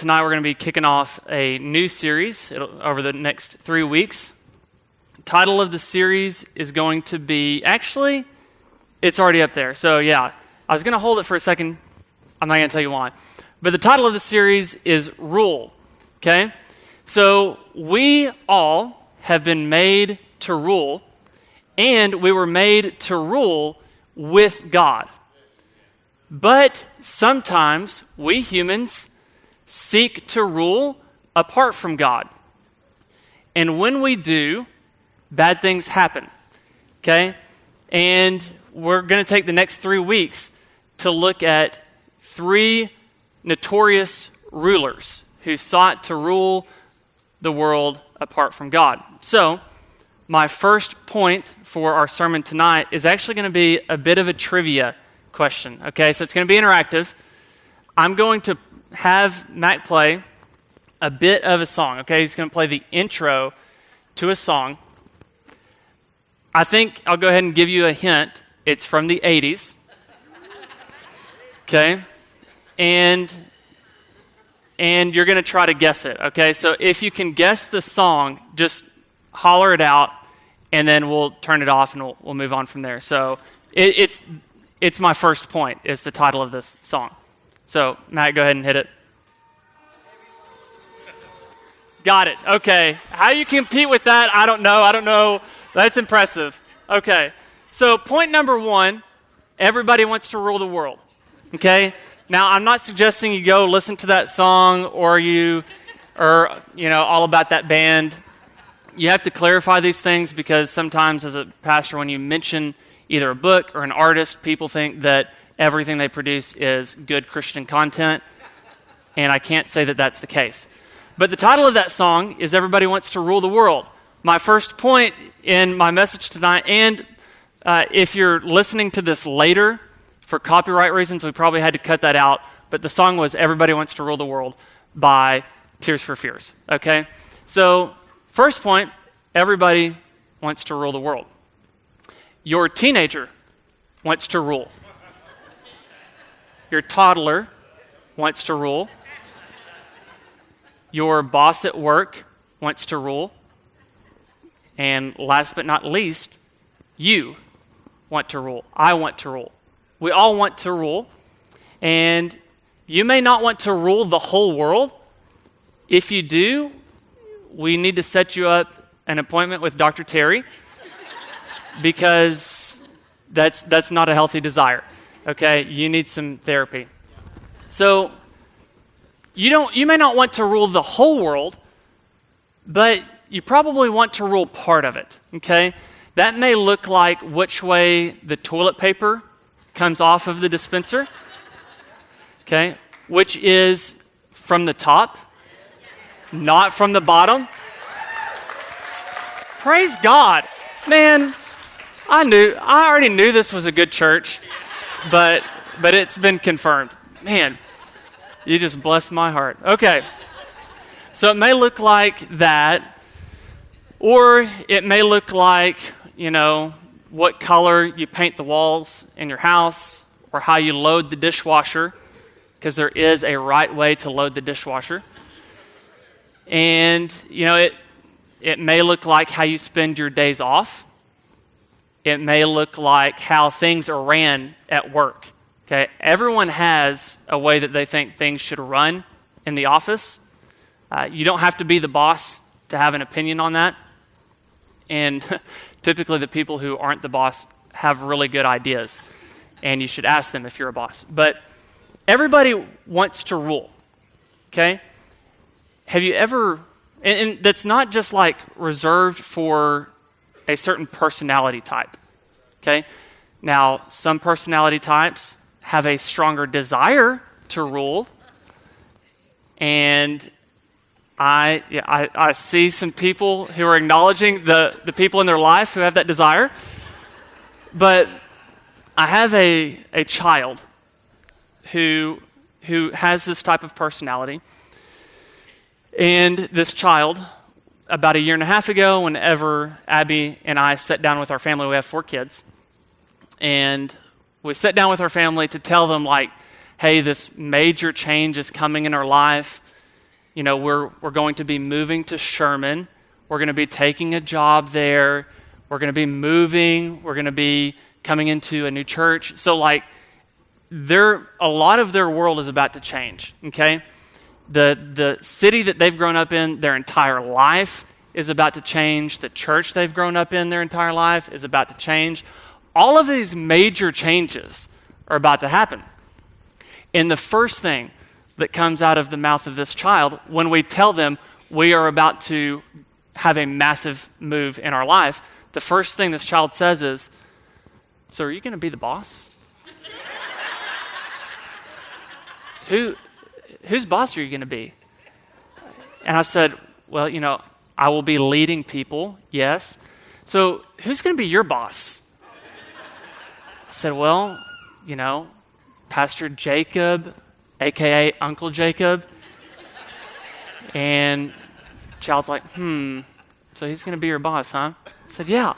tonight we're going to be kicking off a new series over the next 3 weeks. The title of the series is going to be, actually, it's already up there. So yeah, I was going to hold it for a second. I'm not going to tell you why. But the title of the series is Rule, okay? So we all have been made to rule, and we were made to rule with God. But sometimes we humans seek to rule apart from God. And when we do, bad things happen, okay? And we're going to take the next 3 weeks to look at 3 notorious rulers who sought to rule the world apart from God. So, my first point for our sermon tonight is actually going to be a bit of a trivia question, okay? So it's going to be interactive. I'm going to have Mac play a bit of a song, okay? He's going to play the intro to a song. I think I'll go ahead and give you a hint. It's from the 80s, okay? And you're going to try to guess it, okay? So if you can guess the song, just holler it out, and then we'll turn it off and we'll move on from there. So it's my first point, is the title of this song. So, Matt, go ahead and hit it. Got it. Okay. How you compete with that, I don't know. That's impressive. Okay. So, point number 1, everybody wants to rule the world. Okay? Now, I'm not suggesting you go listen to that song or all about that band. You have to clarify these things because sometimes as a pastor, when you mention either a book or an artist, people think that everything they produce is good Christian content, and I can't say that that's the case. But the title of that song is Everybody Wants to Rule the World. My first point in my message tonight, and if you're listening to this later, for copyright reasons, we probably had to cut that out, but the song was Everybody Wants to Rule the World by Tears for Fears, okay? So, first point, everybody wants to rule the world. Your teenager wants to rule. Your toddler wants to rule. Your boss at work wants to rule. And last but not least, you want to rule. I want to rule. We all want to rule. And you may not want to rule the whole world. If you do, we need to set you up an appointment with Dr. Terry, because that's not a healthy desire, okay? You need some therapy. So you may not want to rule the whole world, but you probably want to rule part of it, okay? That may look like which way the toilet paper comes off of the dispenser, okay? Which is from the top, not from the bottom. Praise God. Man, I already knew this was a good church, but it's been confirmed. Man, you just blessed my heart. Okay. So it may look like that, or it may look like, what color you paint the walls in your house, or how you load the dishwasher, because there is a right way to load the dishwasher. And, it may look like how you spend your days off. It may look like how things are ran at work. Okay, everyone has a way that they think things should run in the office. You don't have to be the boss to have an opinion on that. And typically the people who aren't the boss have really good ideas. And you should ask them if you're a boss. But everybody wants to rule. Okay? Have you ever... And that's not just like reserved for a certain personality type, okay? Now, some personality types have a stronger desire to rule, and I see some people who are acknowledging the people in their life who have that desire, but I have a child who has this type of personality. And this child, about 1.5 years ago, whenever Abby and I sat down with our family, we have 4 kids, and we sat down with our family to tell them, hey, this major change is coming in our life. we're going to be moving to Sherman. We're going to be taking a job there. We're going to be moving. We're going to be coming into a new church. So like a lot of their world is about to change, okay? The city that they've grown up in their entire life is about to change. The church they've grown up in their entire life is about to change. All of these major changes are about to happen. And the first thing that comes out of the mouth of this child when we tell them we are about to have a massive move in our life, the first thing this child says is, "So are you going to be the boss?" Whose boss are you going to be? And I said, "Well, I will be leading people, yes. So who's going to be your boss?" I said, "Well, Pastor Jacob, a.k.a. Uncle Jacob." And child's like, so he's going to be your boss, huh? I said, yeah.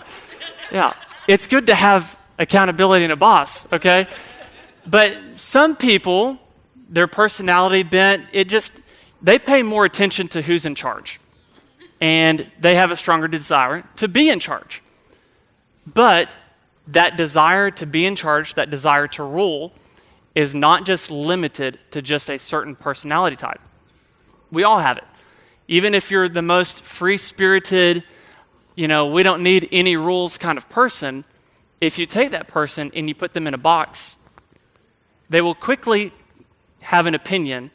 It's good to have accountability and a boss, okay? But some people, their personality bent, they pay more attention to who's in charge. And they have a stronger desire to be in charge. But that desire to be in charge, that desire to rule, is not just limited to just a certain personality type. We all have it. Even if you're the most free-spirited, we don't need any rules kind of person, if you take that person and you put them in a box, they will quickly have an opinion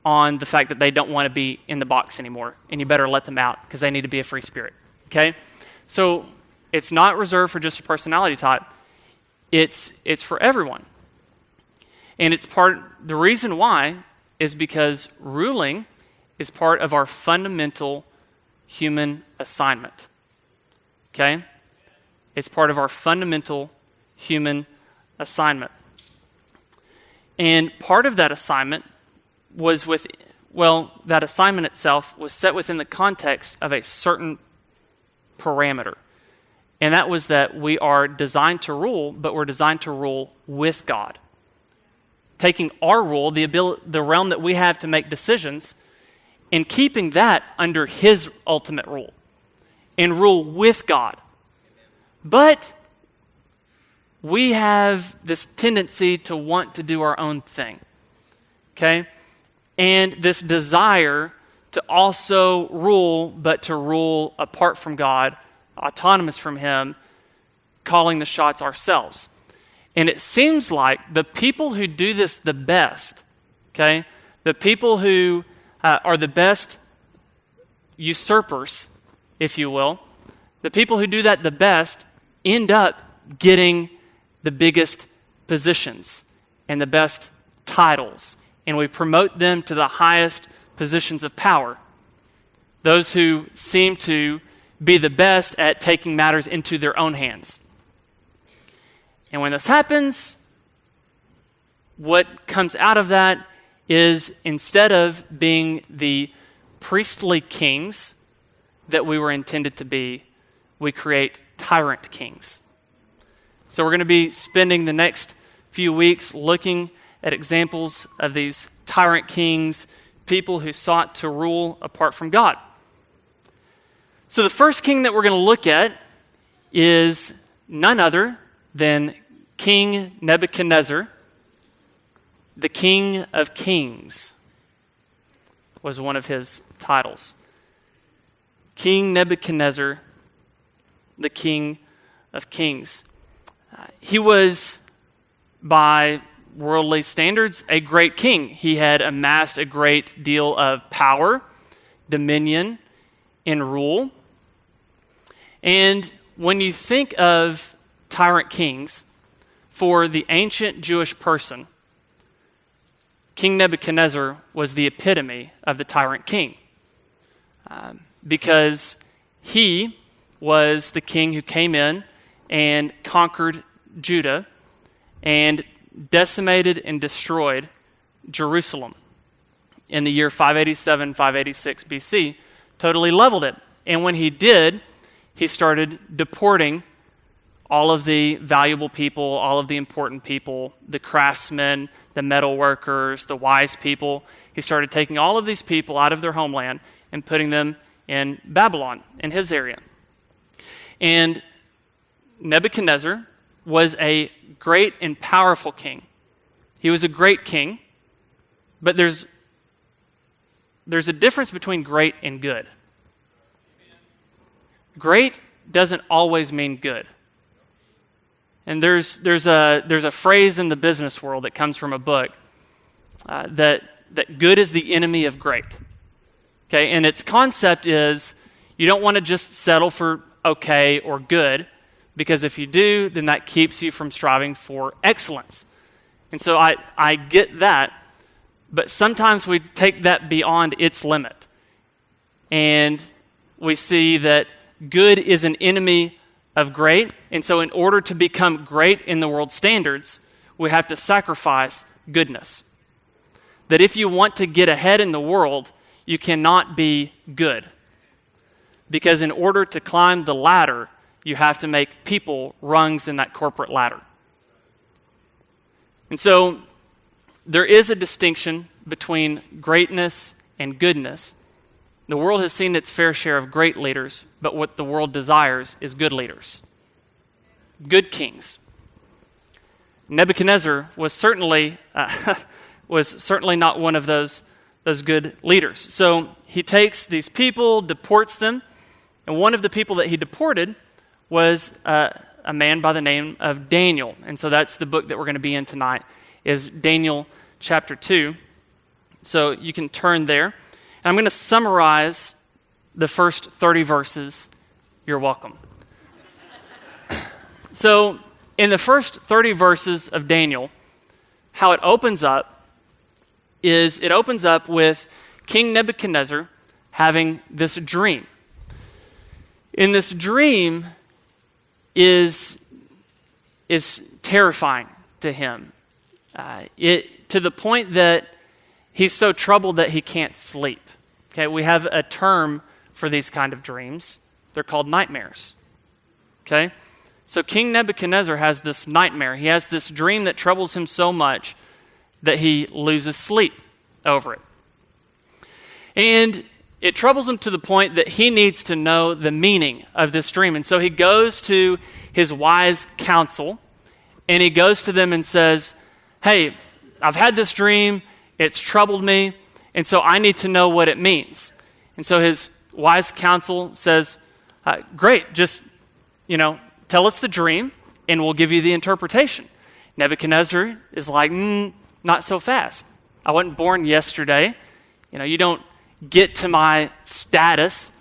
on the fact that they don't want to be in the box anymore, and you better let them out because they need to be a free spirit, okay? So it's not reserved for just a personality type. It's for everyone. And the reason why is because ruling is part of our fundamental human assignment. Okay? It's part of our fundamental human assignment. And part of that assignment that assignment itself was set within the context of a certain parameter. And that was that we are designed to rule, but we're designed to rule with God. Taking our rule, the realm that we have to make decisions, and keeping that under His ultimate rule, and rule with God. But we have this tendency to want to do our own thing, okay? And this desire to also rule, but to rule apart from God, autonomous from Him, calling the shots ourselves. And it seems like the people who do this the best, okay, the people who are the best usurpers, if you will, the people who do that the best end up getting the biggest positions and the best titles, and we promote them to the highest positions of power. Those who seem to be the best at taking matters into their own hands. And when this happens, what comes out of that is, instead of being the priestly kings that we were intended to be, we create tyrant kings. So we're going to be spending the next few weeks looking at examples of these tyrant kings, people who sought to rule apart from God. So the first king that we're going to look at is none other than King Nebuchadnezzar. The King of Kings was one of his titles. King Nebuchadnezzar, the King of Kings. He was, by worldly standards, a great king. He had amassed a great deal of power, dominion, and rule. And when you think of tyrant kings, for the ancient Jewish person, King Nebuchadnezzar was the epitome of the tyrant king, because he was the king who came in and conquered Judah and decimated and destroyed Jerusalem in the year 587, 586 BC, totally leveled it. And when he did, he started deporting all of the valuable people, all of the important people, the craftsmen, the metal workers, the wise people. He started taking all of these people out of their homeland and putting them in Babylon, in his area. And Nebuchadnezzar was a great and powerful king. He was a great king, but there's a difference between great and good. Great doesn't always mean good. And there's a phrase in the business world that comes from a book that good is the enemy of great. Okay, and its concept is you don't want to just settle for okay or good, because if you do, then that keeps you from striving for excellence. And so I get that, but sometimes we take that beyond its limit. And we see that good is an enemy of great, and so in order to become great in the world's standards, we have to sacrifice goodness. That if you want to get ahead in the world, you cannot be good. Because in order to climb the ladder, you have to make people rungs in that corporate ladder. And so there is a distinction between greatness and goodness. The world has seen its fair share of great leaders, but what the world desires is good leaders, good kings. Nebuchadnezzar was certainly not one of those good leaders. So he takes these people, deports them, and one of the people that he deported was a man by the name of Daniel. And so that's the book that we're going to be in tonight, is Daniel chapter 2. So you can turn there. And I'm going to summarize the first 30 verses. You're welcome. So in the first 30 verses of Daniel, how it opens up is it opens up with King Nebuchadnezzar having this dream. In this dream is terrifying to him. To the point that he's so troubled that he can't sleep. Okay, we have a term for these kind of dreams. They're called nightmares. Okay? So King Nebuchadnezzar has this nightmare. He has this dream that troubles him so much that he loses sleep over it. And it troubles him to the point that he needs to know the meaning of this dream. And so he goes to his wise counsel, and he goes to them and says, hey, I've had this dream. It's troubled me, and so I need to know what it means. And so his wise counsel says, great, just, tell us the dream, and we'll give you the interpretation. Nebuchadnezzar is like, not so fast. I wasn't born yesterday. You don't get to my status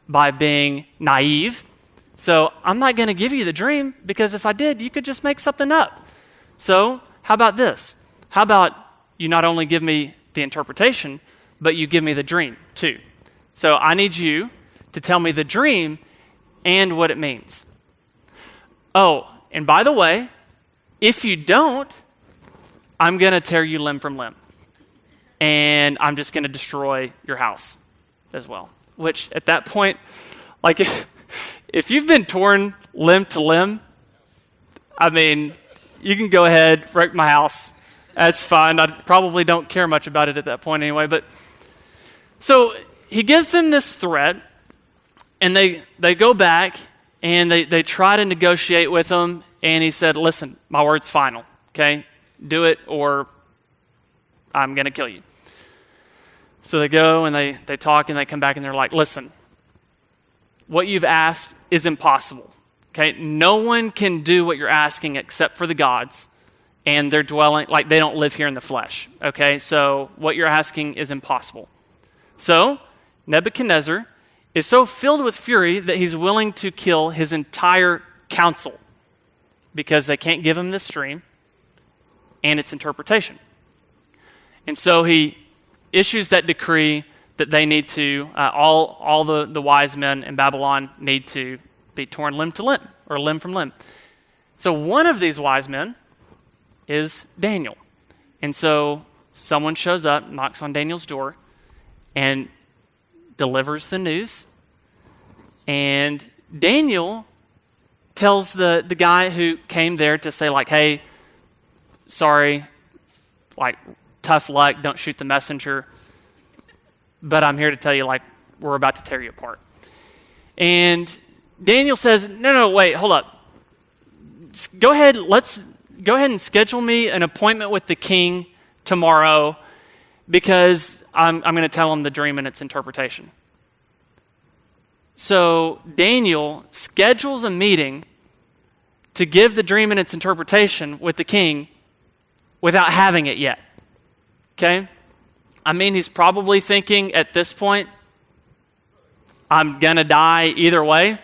by being naive. So I'm not going to give you the dream, because if I did, you could just make something up. So how about this? How about you not only give me the interpretation, but you give me the dream too. So I need you to tell me the dream and what it means. Oh, and by the way, if you don't, I'm going to tear you limb from limb. And I'm just going to destroy your house as well. Which at that point, like if you've been torn limb to limb, I mean, you can go ahead, wreck my house. That's fine. I probably don't care much about it at that point anyway. But so he gives them this threat, and they go back, and they try to negotiate with him. And he said, listen, my word's final, okay? Do it or I'm going to kill you. So they go and they talk and they come back and they're like, listen, what you've asked is impossible, okay? No one can do what you're asking except for the gods. And they're dwelling, like they don't live here in the flesh, okay? So what you're asking is impossible. So Nebuchadnezzar is so filled with fury that he's willing to kill his entire council because they can't give him this dream and its interpretation. And so he issues that decree that they need to, all the wise men in Babylon need to be torn limb to limb, or limb from limb. So one of these wise men is Daniel. And so someone shows up, knocks on Daniel's door, and delivers the news. And Daniel tells the guy who came there to say, like, hey, sorry, like, tough luck, don't shoot the messenger, but I'm here to tell you, like, we're about to tear you apart. And Daniel says, no, wait, hold up. Let's go ahead and schedule me an appointment with the king tomorrow, because I'm going to tell him the dream and its interpretation. So Daniel schedules a meeting to give the dream and its interpretation with the king without having it yet. Okay? I mean, he's probably thinking at this point, I'm going to die either way.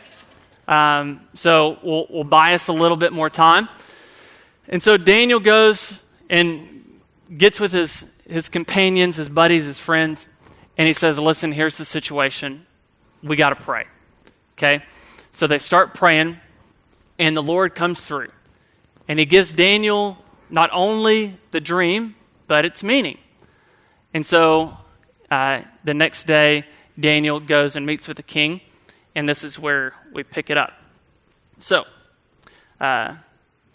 So we'll buy us a little bit more time. And so Daniel goes and gets with his companions, his buddies, his friends, and he says, listen, here's the situation. We got to pray. Okay? So they start praying, and the Lord comes through. And he gives Daniel not only the dream, but its meaning. And so the next day, Daniel goes and meets with the king, and this is where we pick it up. So,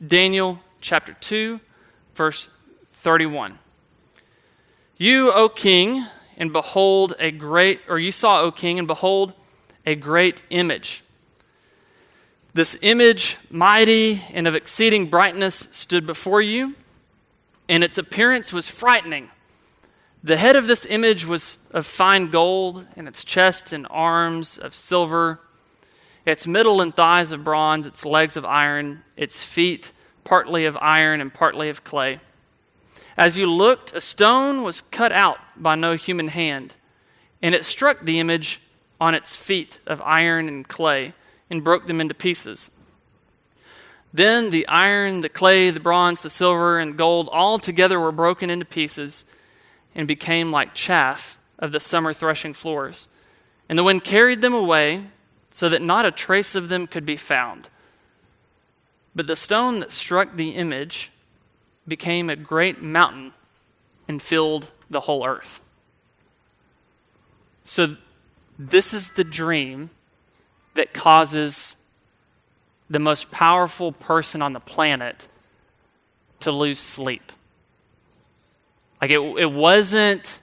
Daniel chapter 2, verse 31. You, O king, and behold you saw, O king, and behold, a great image. This image, mighty and of exceeding brightness, stood before you, and its appearance was frightening. The head of this image was of fine gold, and its chest and arms of silver, its middle and thighs of bronze, its legs of iron, its feet partly of iron and partly of clay. As you looked, a stone was cut out by no human hand, and it struck the image on its feet of iron and clay and broke them into pieces. Then the iron, the clay, the bronze, the silver, and gold all together were broken into pieces and became like chaff of the summer threshing floors. And the wind carried them away so that not a trace of them could be found. But the stone that struck the image became a great mountain and filled the whole earth. So this is the dream that causes the most powerful person on the planet to lose sleep. Like it wasn't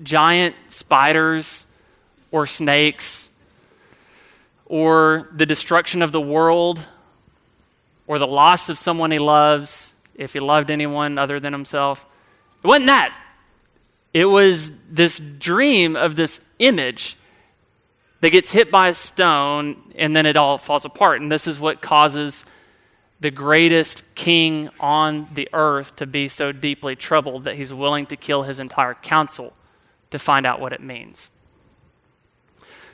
giant spiders or snakes or the destruction of the world or the loss of someone he loves, if he loved anyone other than himself. It wasn't that. It was this dream of this image that gets hit by a stone and then it all falls apart. And this is what causes the greatest king on the earth to be so deeply troubled that he's willing to kill his entire council to find out what it means.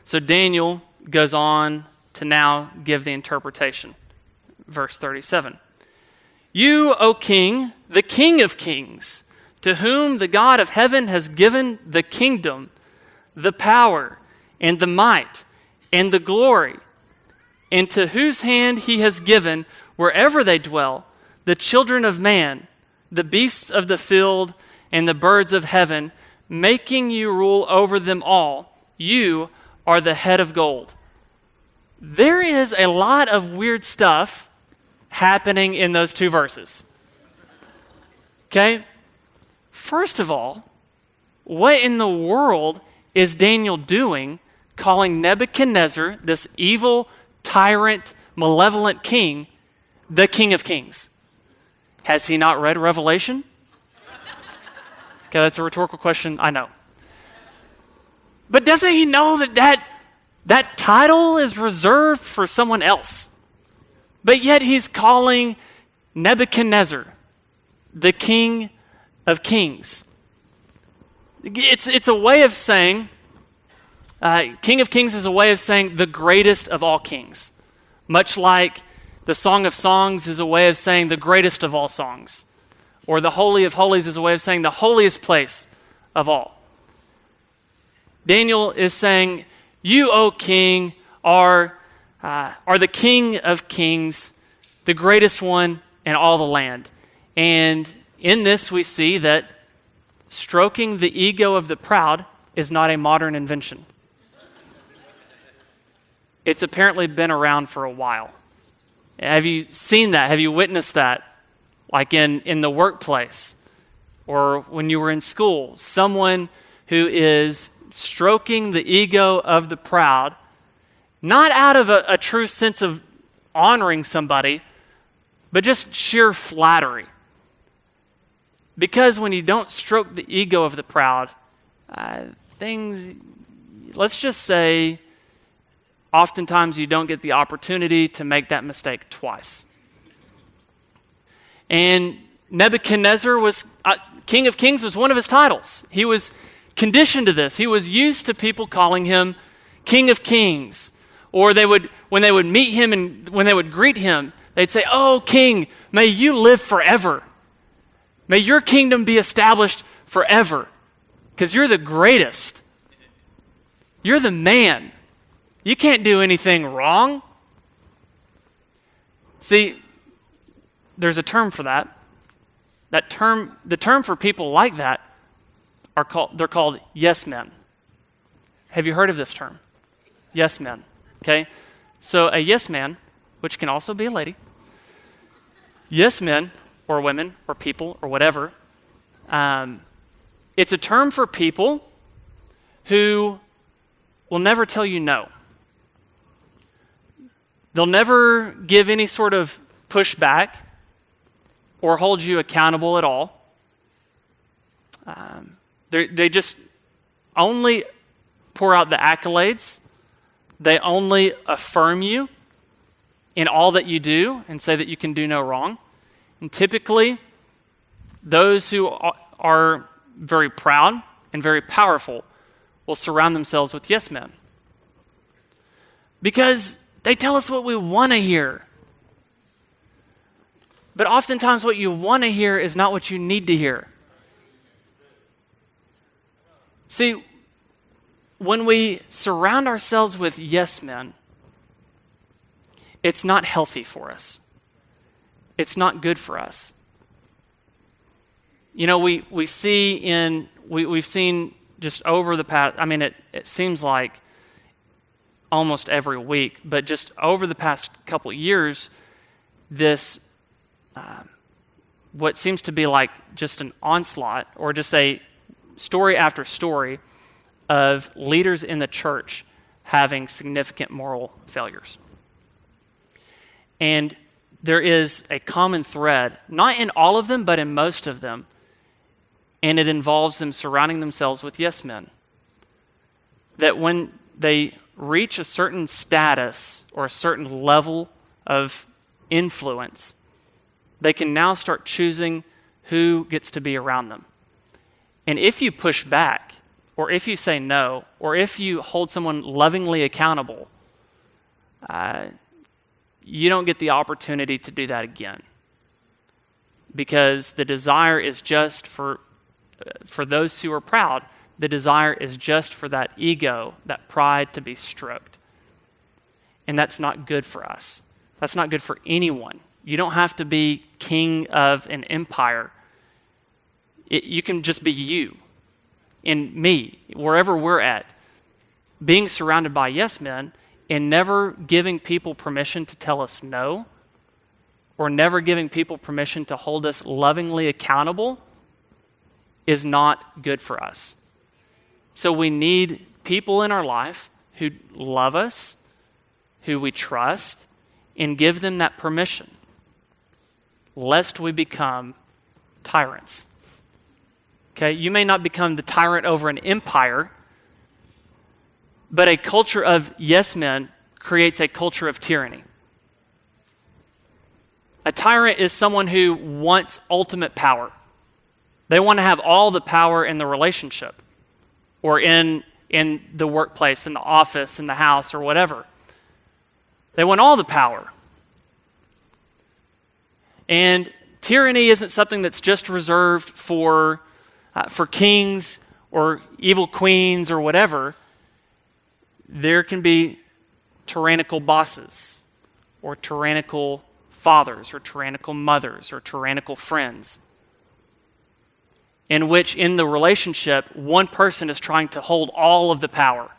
So Daniel goes on to now give the interpretation. Verse 37. You, O king, the King of kings, to whom the God of heaven has given the kingdom, the power, and the might, and the glory, and to whose hand he has given, wherever they dwell, the children of man, the beasts of the field, and the birds of heaven, making you rule over them all. You are the head of gold. There is a lot of weird stuff happening in those two verses. Okay? First of all, what in the world is Daniel doing calling Nebuchadnezzar, this evil, tyrant, malevolent king, the King of Kings? Has he not read Revelation? Okay, that's a rhetorical question, I know. But doesn't he know that title is reserved for someone else? But yet he's calling Nebuchadnezzar the King of Kings. It's a way of saying, King of Kings is a way of saying the greatest of all kings. Much like the Song of Songs is a way of saying the greatest of all songs. Or the Holy of Holies is a way of saying the holiest place of all. Daniel is saying, you, O king, are the King of Kings, the greatest one in all the land. And in this we see that stroking the ego of the proud is not a modern invention. it's apparently been around for a while. Have you seen that? Have you witnessed that? Like in the workplace or when you were in school, someone who is stroking the ego of the proud, not out of a true sense of honoring somebody, but just sheer flattery. Because when you don't stroke the ego of the proud, let's just say, oftentimes you don't get the opportunity to make that mistake twice. And Nebuchadnezzar was, King of Kings was one of his titles. He was conditioned to this. He was used to people calling him King of Kings. Or when they would meet him and when they would greet him, they'd say, "Oh, King, may you live forever. May your kingdom be established forever. Because you're the greatest. You're the man. You can't do anything wrong." See, there's a term for that. The term for people like that they're called yes men. Have you heard of this term? Yes men. Okay? So a yes man, which can also be a lady, yes men or women or people or whatever, it's a term for people who will never tell you no. They'll never give any sort of pushback or hold you accountable at all. They just only pour out the accolades. They only affirm you in all that you do and say that you can do no wrong. And typically, those who are very proud and very powerful will surround themselves with yes men. Because they tell us what we want to hear. But oftentimes what you want to hear is not what you need to hear. See, when we surround ourselves with yes men, it's not healthy for us. It's not good for us. You know, we've seen just over the past, it seems like almost every week, but just over the past couple of years, this, what seems to be like just an onslaught or just a story after story of leaders in the church having significant moral failures. And there is a common thread, not in all of them, but in most of them, and it involves them surrounding themselves with yes men. That when they reach a certain status or a certain level of influence, they can now start choosing who gets to be around them. And if you push back, or if you say no, or if you hold someone lovingly accountable, you don't get the opportunity to do that again. Because the desire is just for those who are proud, the desire is just for that ego, that pride to be stroked. And that's not good for us. That's not good for anyone. You don't have to be king of an empire. You can just be you and me, wherever we're at. Being surrounded by yes men and never giving people permission to tell us no, or never giving people permission to hold us lovingly accountable is not good for us. So we need people in our life who love us, who we trust, and give them that permission, lest we become tyrants. Okay, you may not become the tyrant over an empire, but a culture of yes men creates a culture of tyranny. A tyrant is someone who wants ultimate power. They want to have all the power in the relationship or in the workplace, in the office, in the house, or whatever. They want all the power. And tyranny isn't something that's just reserved for kings or evil queens or whatever. There can be tyrannical bosses or tyrannical fathers or tyrannical mothers or tyrannical friends, in which in the relationship, one person is trying to hold all of the power.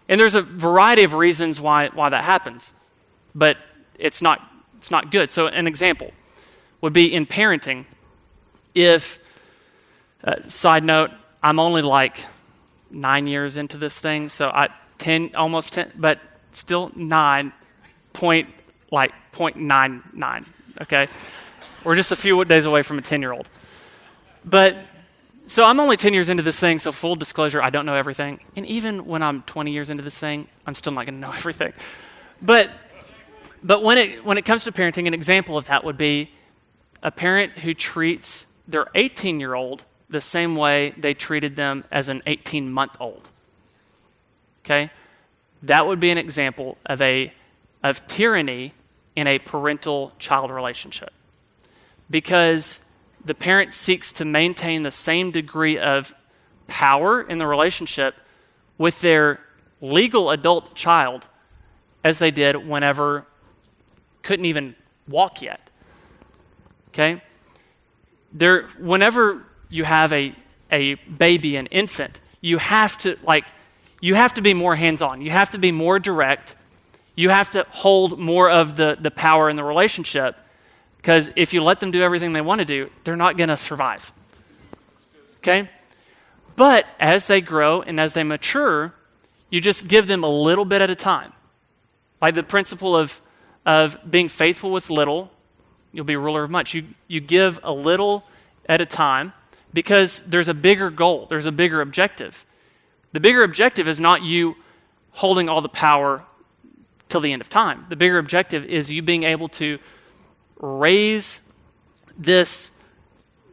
And there's a variety of reasons why that happens, but it's not good. So an example would be in parenting. If, side note, I'm only like 9 years into this thing, so almost 10, but still 0.99, okay? We're just a few days away from a 10-year-old. But, so I'm only 10 years into this thing, so full disclosure, I don't know everything. And even when I'm 20 years into this thing, I'm still not going to know everything. But when it comes to parenting, an example of that would be a parent who treats their 18-year-old the same way they treated them as an 18-month-old. Okay? That would be an example of tyranny in a parental-child relationship. Because the parent seeks to maintain the same degree of power in the relationship with their legal adult child as they did whenever couldn't even walk yet. Okay? Whenever you have a baby, an infant, you have to be more hands-on. You have to be more direct. You have to hold more of the power in the relationship, because if you let them do everything they want to do, they're not going to survive. Okay? But as they grow and as they mature, you just give them a little bit at a time. Like the principle of being faithful with little, you'll be a ruler of much. You give a little at a time because there's a bigger goal. There's a bigger objective. The bigger objective is not you holding all the power till the end of time. The bigger objective is you being able to raise this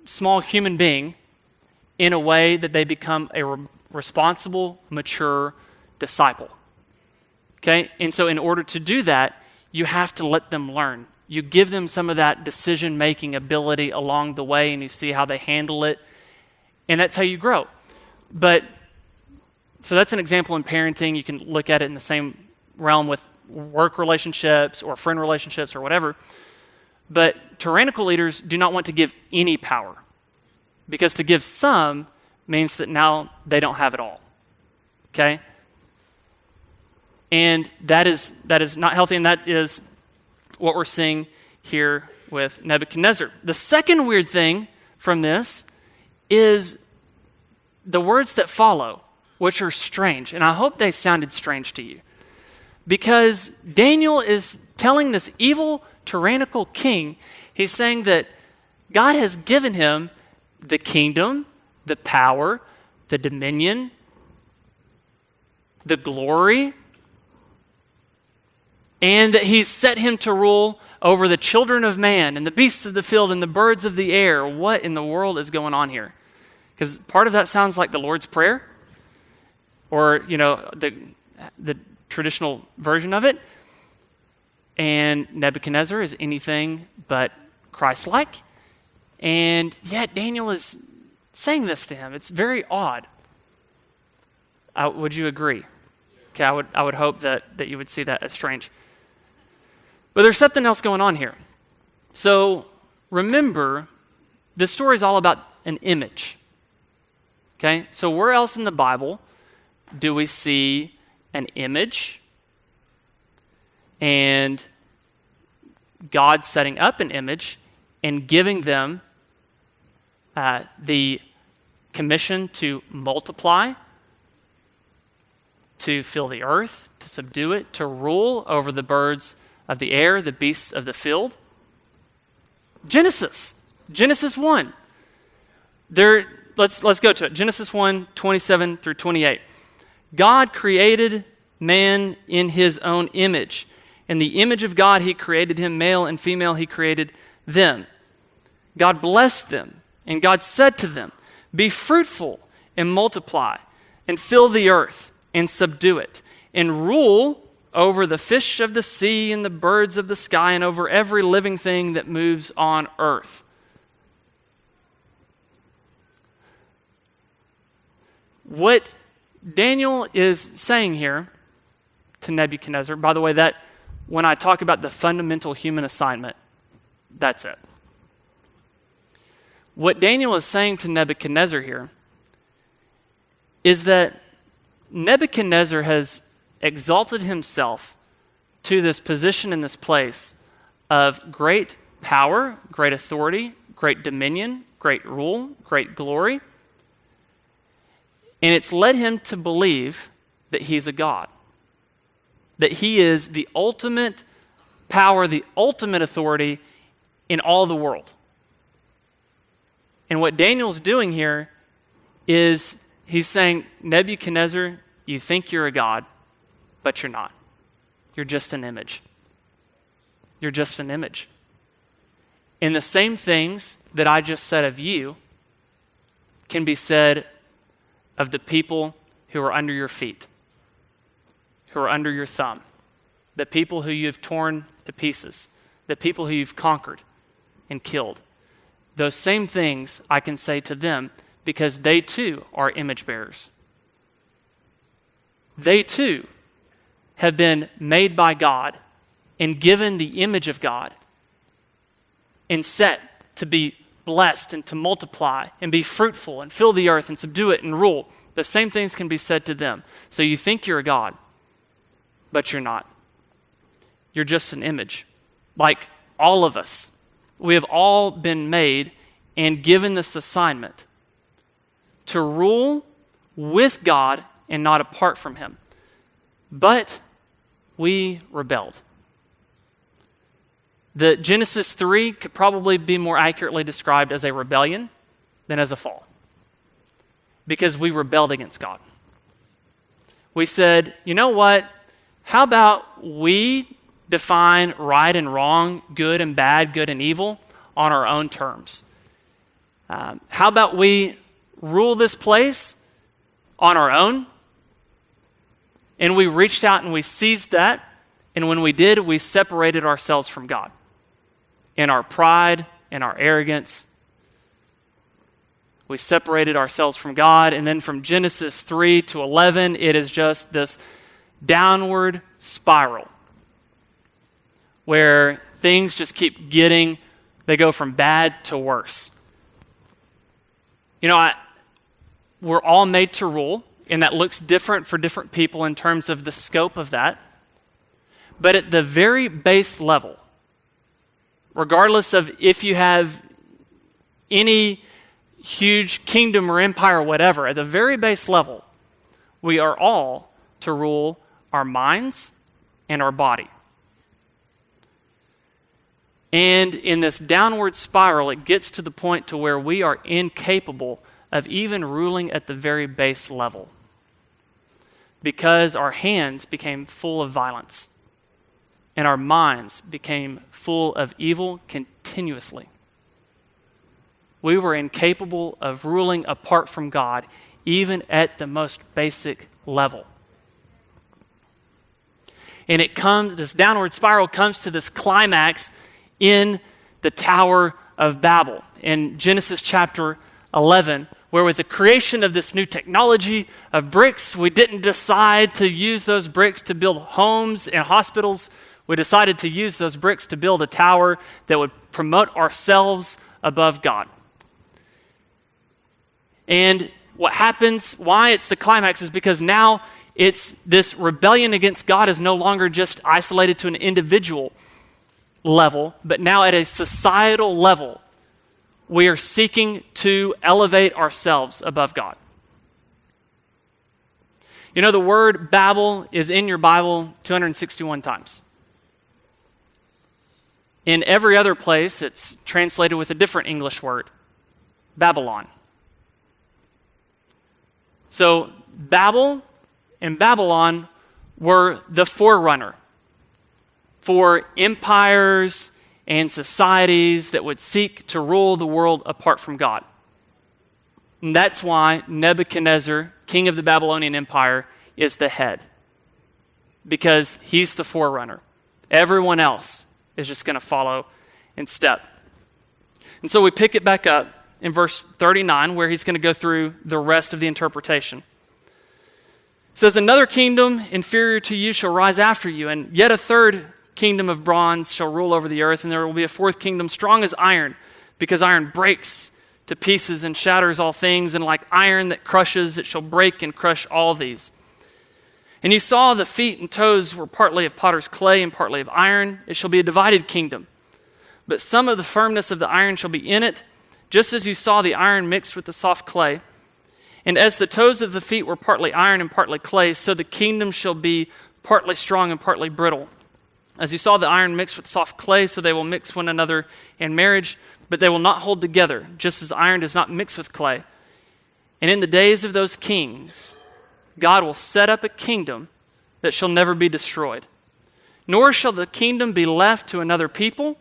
small human being in a way that they become a responsible, mature disciple. Okay? And so in order to do that, you have to let them learn. You give them some of that decision-making ability along the way, and you see how they handle it, and that's how you grow. So that's an example in parenting. You can look at it in the same realm with work relationships or friend relationships or whatever. But tyrannical leaders do not want to give any power, because to give some means that now they don't have it all. Okay? And that is not healthy, and that is what we're seeing here with Nebuchadnezzar. The second weird thing from this is the words that follow, which are strange. And I hope they sounded strange to you. Because Daniel is telling this evil, tyrannical king, he's saying that God has given him the kingdom, the power, the dominion, the glory, and that he's set him to rule over the children of man and the beasts of the field and the birds of the air. What in the world is going on here? Because part of that sounds like the Lord's Prayer, or, the traditional version of it. And Nebuchadnezzar is anything but Christ-like. And yet Daniel is saying this to him. It's very odd. Would you agree? Okay, I would hope that you would see that as strange. But there's something else going on here. So remember, this story is all about an image. Okay, so where else in the Bible do we see an image and God setting up an image and giving them the commission to multiply, to fill the earth, to subdue it, to rule over the birds of the air, the beasts of the field? Genesis 1. Let's go to it. Genesis 1, 27 through 28. God created man in his own image. In the image of God, he created him, male and female, he created them. God blessed them, and God said to them, "Be fruitful and multiply, and fill the earth, and subdue it, and rule over the fish of the sea and the birds of the sky, and over every living thing that moves on earth." What Daniel is saying here to Nebuchadnezzar, by the way, that when I talk about the fundamental human assignment, that's it. What Daniel is saying to Nebuchadnezzar here is that Nebuchadnezzar has exalted himself to this position in this place of great power, great authority, great dominion, great rule, great glory. And it's led him to believe that he's a God, that he is the ultimate power, the ultimate authority in all the world. And what Daniel's doing here is he's saying, Nebuchadnezzar, you think you're a god, but you're not. You're just an image. You're just an image. And the same things that I just said of you can be said of the people who are under your feet, who are under your thumb, the people who you have torn to pieces, the people who you've conquered and killed. Those same things I can say to them because they too are image bearers. They too have been made by God and given the image of God and set to be blessed and to multiply and be fruitful and fill the earth and subdue it and rule. The same things can be said to them. So you think you're a God, but you're not. You're just an image. Like all of us. We have all been made and given this assignment to rule with God and not apart from him. But we rebelled. The Genesis 3 could probably be more accurately described as a rebellion than as a fall. Because we rebelled against God. We said, you know what? How about we define right and wrong, good and bad, good and evil on our own terms? How about we rule this place on our own? And we reached out and we seized that. And when we did, we separated ourselves from God. In our pride, in our arrogance, we separated ourselves from God. And then from Genesis 3 to 11, it is just this downward spiral where things just keep they go from bad to worse. You know, we're all made to rule, and that looks different for different people in terms of the scope of that. But at the very base level, regardless of if you have any huge kingdom or empire or whatever, at the very base level, we are all to rule our minds and our body. And in this downward spiral, it gets to the point to where we are incapable of even ruling at the very base level because our hands became full of violence and our minds became full of evil continuously. We were incapable of ruling apart from God, even at the most basic level. And this downward spiral comes to this climax in the Tower of Babel in Genesis chapter 11, where with the creation of this new technology of bricks, we didn't decide to use those bricks to build homes and hospitals. We decided to use those bricks to build a tower that would promote ourselves above God. And what happens, why it's the climax, is because now it's this rebellion against God is no longer just isolated to an individual level, but now at a societal level, we are seeking to elevate ourselves above God. You know, the word Babel is in your Bible 261 times. In every other place, it's translated with a different English word, Babylon. So Babel and Babylon were the forerunner for empires and societies that would seek to rule the world apart from God. And that's why Nebuchadnezzar, king of the Babylonian Empire, is the head. Because he's the forerunner. Everyone else is just going to follow in step. And so we pick it back up in verse 39, where he's going to go through the rest of the interpretation. It says, another kingdom inferior to you shall rise after you, and yet a third kingdom of bronze shall rule over the earth, and there will be a fourth kingdom strong as iron, because iron breaks to pieces and shatters all things, and like iron that crushes, it shall break and crush all these. And you saw the feet and toes were partly of potter's clay and partly of iron. It shall be a divided kingdom. But some of the firmness of the iron shall be in it, just as you saw the iron mixed with the soft clay. And as the toes of the feet were partly iron and partly clay, so the kingdom shall be partly strong and partly brittle. As you saw the iron mixed with soft clay, so they will mix one another in marriage, but they will not hold together, just as iron does not mix with clay. And in the days of those kings, God will set up a kingdom that shall never be destroyed. Nor shall the kingdom be left to another people.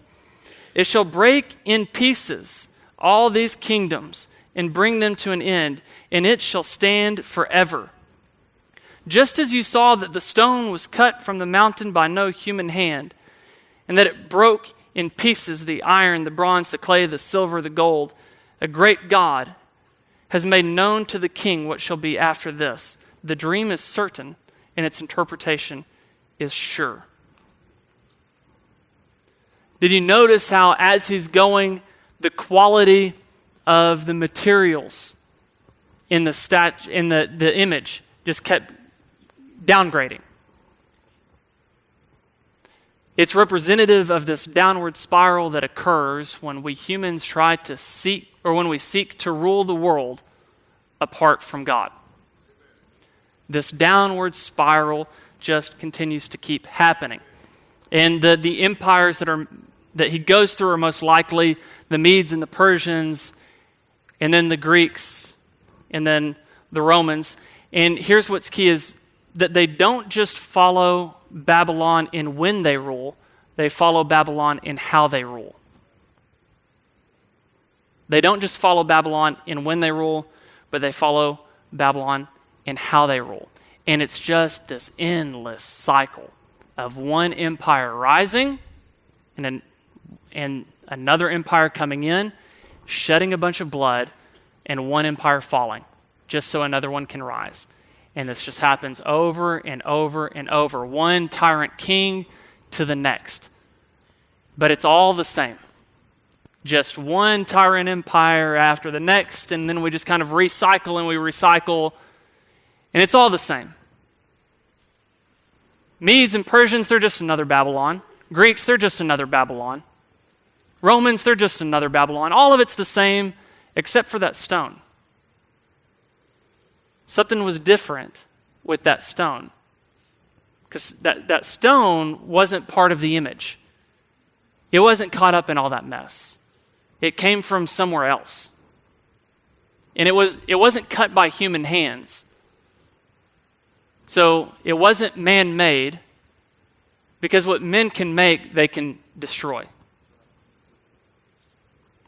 It shall break in pieces all these kingdoms and bring them to an end, and it shall stand forever. Just as you saw that the stone was cut from the mountain by no human hand, and that it broke in pieces the iron, the bronze, the clay, the silver, the gold, a great God has made known to the king what shall be after this. The dream is certain, and its interpretation is sure. Did you notice how, as he's going, the quality of the materials in the image just kept downgrading? It's representative of this downward spiral that occurs when we humans try to seek, or when we seek to rule the world apart from God. This downward spiral just continues to keep happening. And the empires that he goes through are most likely the Medes and the Persians, and then the Greeks, and then the Romans. And here's what's key is that they don't just follow Babylon in when they rule, they follow Babylon in how they rule. They don't just follow Babylon in when they rule, but they follow Babylon in how they rule. And it's just this endless cycle of one empire rising and another empire coming in, shedding a bunch of blood, and one empire falling, just so another one can rise. And this just happens over and over and over. One tyrant king to the next. But it's all the same. Just one tyrant empire after the next, and then we just kind of recycle and we recycle, and it's all the same. Medes and Persians, they're just another Babylon. Greeks, they're just another Babylon. Romans, they're just another Babylon. All of it's the same except for that stone. Something was different with that stone. Because that stone wasn't part of the image. It wasn't caught up in all that mess. It came from somewhere else. And it wasn't cut by human hands. So it wasn't man-made, because what men can make, they can destroy.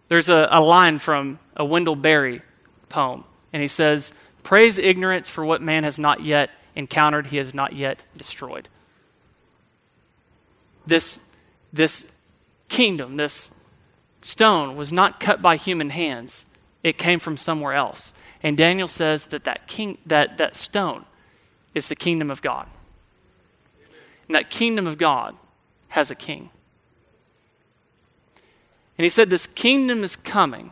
There's a line from a Wendell Berry poem, and he says, "Praise ignorance for what man has not yet encountered, he has not yet destroyed." This kingdom, this stone was not cut by human hands. It came from somewhere else. And Daniel says that stone is the kingdom of God. And that kingdom of God has a king. And he said this kingdom is coming,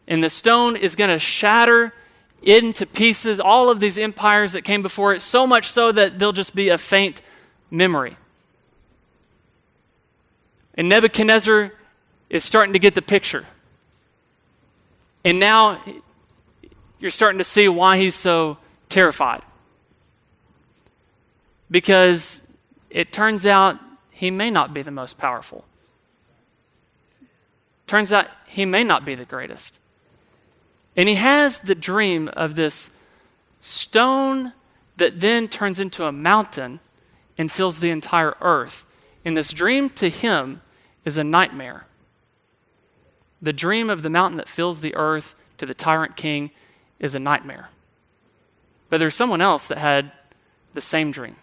and the stone is going to shatter into pieces all of these empires that came before it, so much so that they'll just be a faint memory. And Nebuchadnezzar is starting to get the picture. And now you're starting to see why he's so terrified. Because it turns out he may not be the most powerful. Turns out he may not be the greatest. And he has the dream of this stone that then turns into a mountain and fills the entire earth. And this dream to him is a nightmare. The dream of the mountain that fills the earth to the tyrant king is a nightmare. But there's someone else that had the same dream,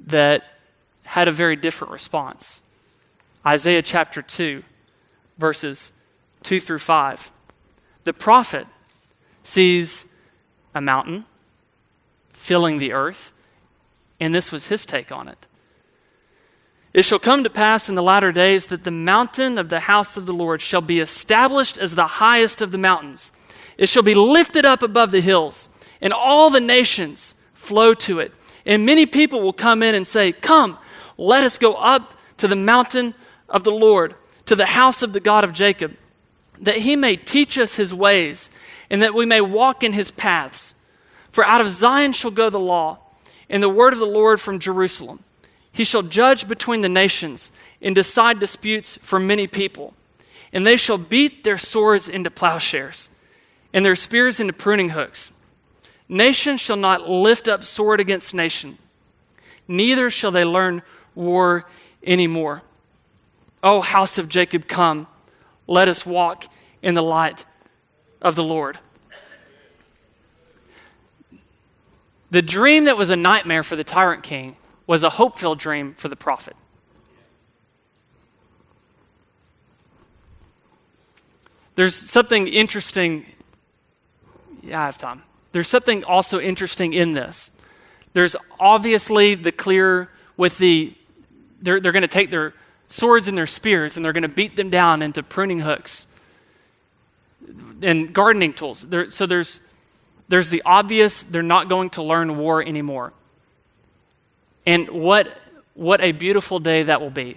that had a very different response. Isaiah chapter 2, verses 2 through 5. The prophet sees a mountain filling the earth, and this was his take on it. "It shall come to pass in the latter days that the mountain of the house of the Lord shall be established as the highest of the mountains. It shall be lifted up above the hills, and all the nations flow to it. And many people will come in and say, "Come, let us go up to the mountain of the Lord, to the house of the God of Jacob, that he may teach us his ways, and that we may walk in his paths. For out of Zion shall go the law, and the word of the Lord from Jerusalem. He shall judge between the nations, and decide disputes for many people. And they shall beat their swords into plowshares, and their spears into pruning hooks. Nation shall not lift up sword against nation, neither shall they learn war anymore. O house of Jacob, come, let us walk in the light of the Lord." The dream that was a nightmare for the tyrant king was a hope-filled dream for the prophet. There's something interesting. Yeah, I have time. There's something also interesting in this. There's obviously the clear with they're going to take their swords and their spears and they're going to beat them down into pruning hooks and gardening tools. So there's the obvious, they're not going to learn war anymore. And what a beautiful day that will be,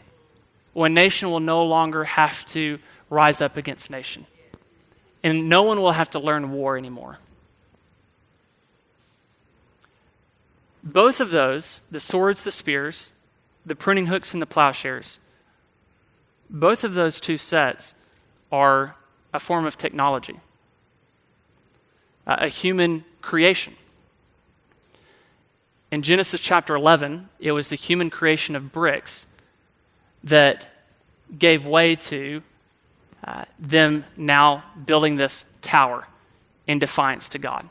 when nation will no longer have to rise up against nation. And no one will have to learn war anymore. Both of those, the swords, the spears, the pruning hooks, and the plowshares, both of those two sets are a form of technology, a human creation. In Genesis chapter 11, it was the human creation of bricks that gave way to them now building this tower in defiance to God.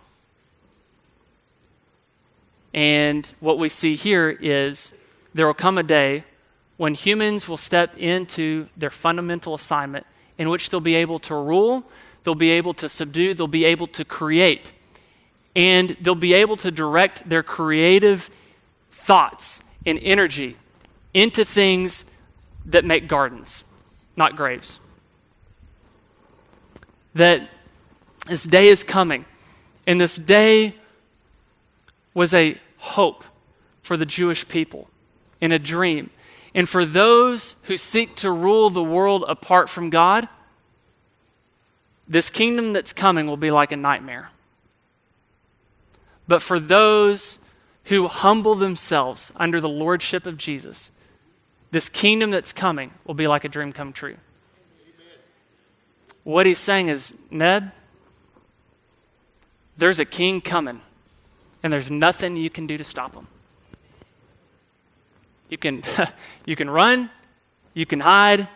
And what we see here is there will come a day when humans will step into their fundamental assignment in which they'll be able to rule, they'll be able to subdue, they'll be able to create, and they'll be able to direct their creative thoughts and energy into things that make gardens, not graves. That this day is coming, and this day was a hope for the Jewish people in a dream. And for those who seek to rule the world apart from God, this kingdom that's coming will be like a nightmare. But for those who humble themselves under the lordship of Jesus, this kingdom that's coming will be like a dream come true. What he's saying is, Ned, there's a king coming, and there's nothing you can do to stop him. You can run, you can hide,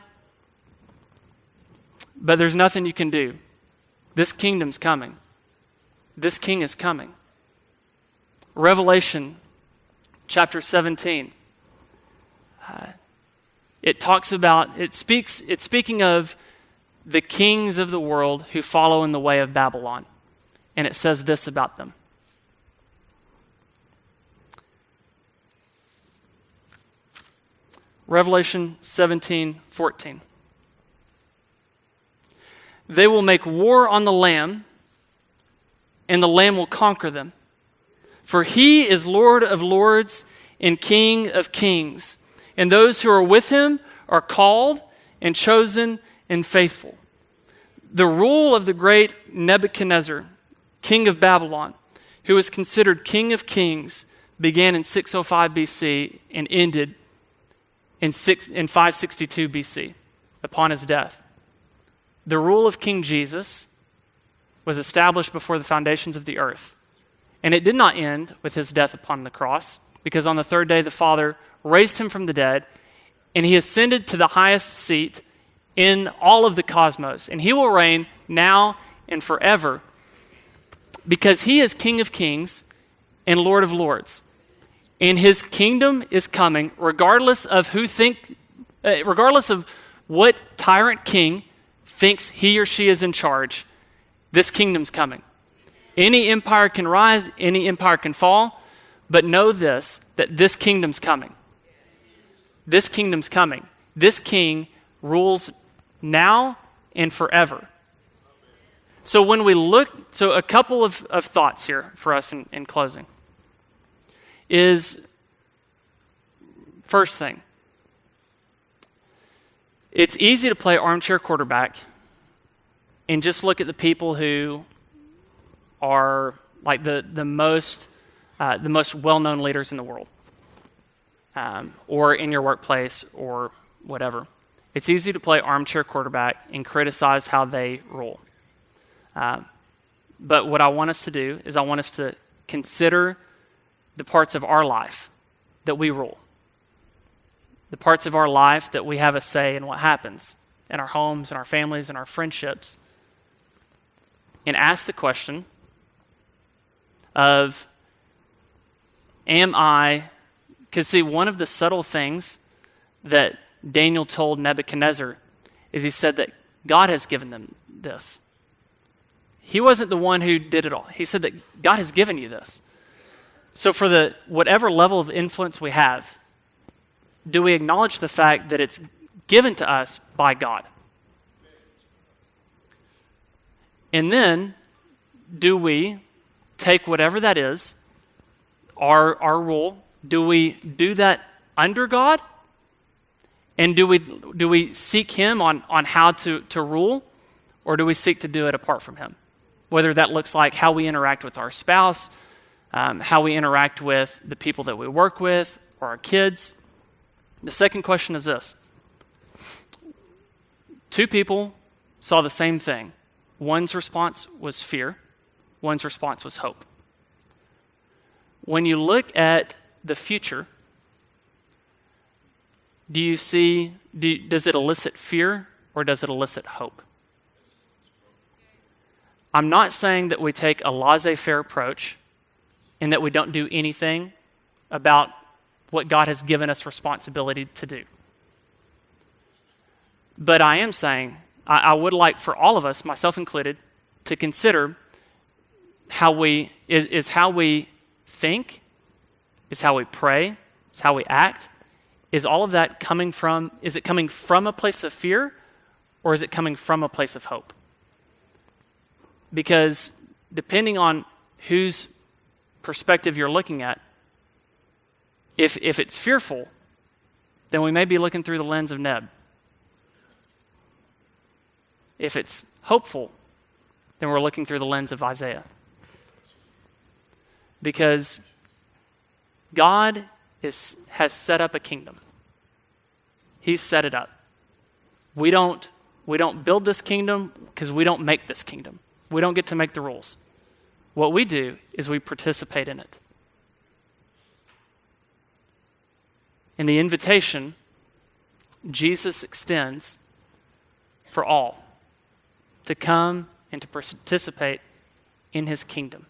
but there's nothing you can do. This kingdom's coming. This king is coming. Revelation chapter 17. It's speaking of the kings of the world who follow in the way of Babylon. And it says this about them. Revelation 17:14. They will make war on the Lamb, and the Lamb will conquer them. For he is Lord of lords and King of kings, and those who are with him are called and chosen and faithful. The rule of the great Nebuchadnezzar, king of Babylon, who was considered king of kings, began in 605 BC and ended in 562 BC upon his death. The rule of King Jesus was established before the foundations of the earth. And it did not end with his death upon the cross, because on the third day the Father raised him from the dead, and he ascended to the highest seat in all of the cosmos. And he will reign now and forever, because he is King of kings and Lord of lords. And his kingdom is coming regardless of regardless of what tyrant king thinks he or she is in charge. This kingdom's coming. Any empire can rise, any empire can fall, but know this, that this kingdom's coming. This kingdom's coming. This king rules now and forever. So when we look, so a couple of thoughts here for us in closing is, first thing, it's easy to play armchair quarterback and just look at the people who are like the most well-known leaders in the world, or in your workplace or whatever. It's easy to play armchair quarterback and criticize how they rule. But what I want us to do is I want us to consider the parts of our life that we rule. The parts of our life that we have a say in what happens in our homes, in our families, in our friendships. And ask the question of, because see, one of the subtle things that Daniel told Nebuchadnezzar is he said that God has given them this. He wasn't the one who did it all. He said that God has given you this. So for the whatever level of influence we have, do we acknowledge the fact that it's given to us by God? And then, do we take whatever that is, our rule, do we do that under God? And do we seek Him on how to rule? Or do we seek to do it apart from Him? Whether that looks like how we interact with our spouse, how we interact with the people that we work with, or our kids. The second question is this. Two people saw the same thing. One's response was fear. One's response was hope. When you look at the future, does it elicit fear or does it elicit hope? I'm not saying that we take a laissez-faire approach and that we don't do anything about what God has given us responsibility to do. But I am saying, I would like for all of us, myself included, to consider how we think, is how we pray, is how we act. Is all of that coming from a place of fear, or is it coming from a place of hope? Because depending on whose perspective you're looking at, if it's fearful, then we may be looking through the lens of Neb. If it's hopeful, then we're looking through the lens of Isaiah. Because God has set up a kingdom. He's set it up. We don't build this kingdom because we don't make this kingdom. We don't get to make the rules. What we do is we participate in it. And the invitation Jesus extends for all to come and to participate in His kingdom.